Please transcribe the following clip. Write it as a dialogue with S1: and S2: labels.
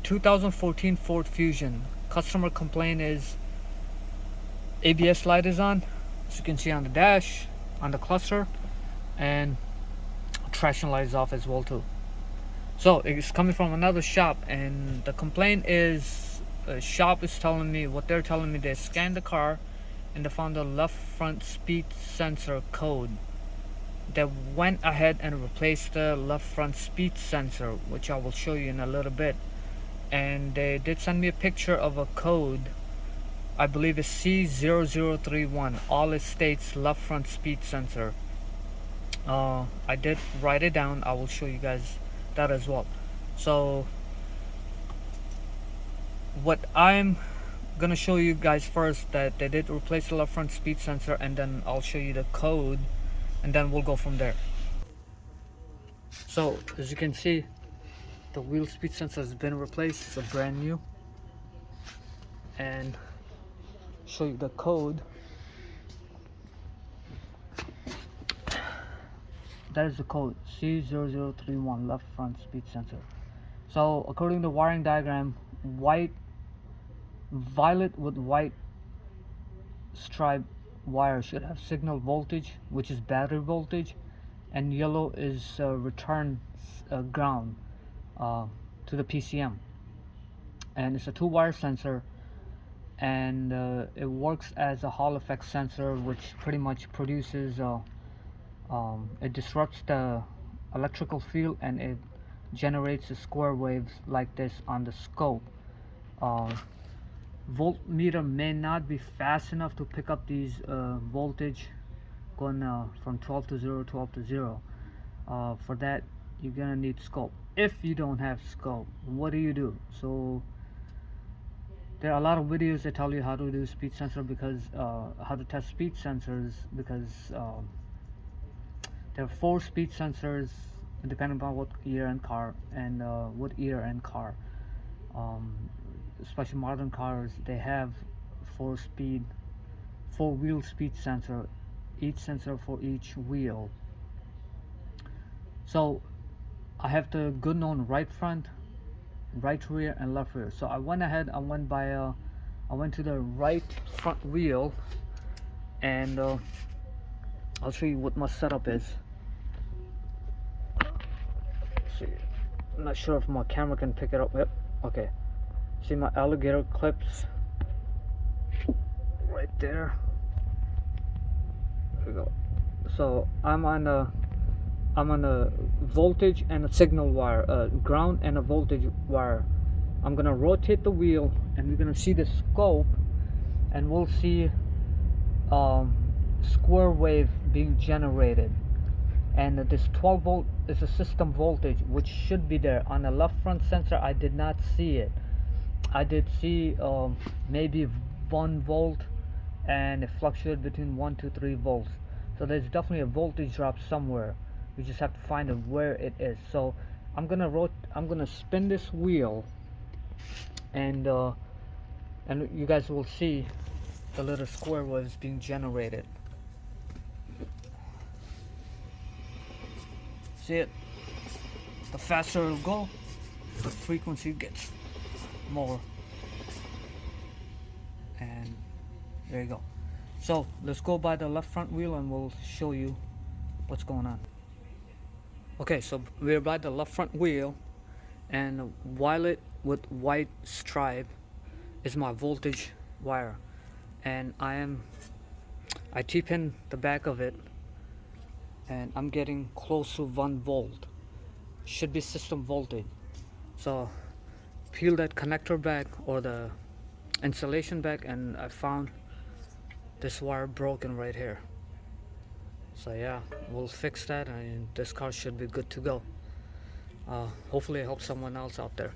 S1: 2014 Ford Fusion. Customer complaint is ABS light is on, as you can see on the dash, on the cluster, and traction light is off as well too. So it's coming from another shop, and the complaint is the shop is telling me what they're telling me. They scanned the car and they found the left front speed sensor code. They went ahead and replaced the left front speed sensor, which I will show you in a little bit. And they did send me a picture of a code. I believe it's C0031. All it states left front speed sensor. I did write it down. I will show you guys that as well. So what I'm gonna show you guys first, that they did replace the left front speed sensor, and then I'll show you the code, and then we'll go from there. So as you can see, the wheel speed sensor has been replaced. It's a brand new, and show you the code. That is the code, C0031, left front speed sensor. So according to the wiring diagram, violet with white stripe wire should have signal voltage, which is battery voltage, and yellow is return ground to the PCM. And it's a 2-wire sensor, and it works as a Hall effect sensor, which pretty much produces it disrupts the electrical field, and it generates the square waves like this on the scope. Voltmeter may not be fast enough to pick up these voltage going from 12 to 0, 12 to 0. For that, you're gonna need scope. If you don't have scope, what do? So there are a lot of videos that tell you how to do speed sensor, because how to test speed sensors, because there are 4 speed sensors depending upon what year and car, and especially modern cars, they have 4 wheel speed sensor, each sensor for each wheel. So I have the good known right front, right rear, and left rear. So I went ahead, I went to the right front wheel, and I'll show you what my setup is. See, I'm not sure if my camera can pick it up. Yep, okay. See my alligator clips right there. There we go. So I'm on a voltage and a signal wire, ground and a voltage wire. I'm gonna rotate the wheel, and we're gonna see the scope, and we'll see square wave being generated. And this 12 volt is a system voltage, which should be there. On the left front sensor, I did not see it. I did see maybe 1 volt, and it fluctuated between 1 to 3 volts. So there's definitely a voltage drop somewhere. We just have to find out where it is. So I'm gonna spin this wheel, and you guys will see the little square waves being generated. See it? The faster it'll go, the frequency gets more. And there you go. So let's go by the left front wheel, and we'll show you what's going on. Okay, so we're by the left front wheel, and violet with white stripe is my voltage wire, and I T-pin the back of it, and I'm getting close to 1 volt. Should be system voltage. So peel that connector back, or the insulation back, and I found this wire broken right here. So yeah, we'll fix that, and this car should be good to go. Hopefully it helps someone else out there.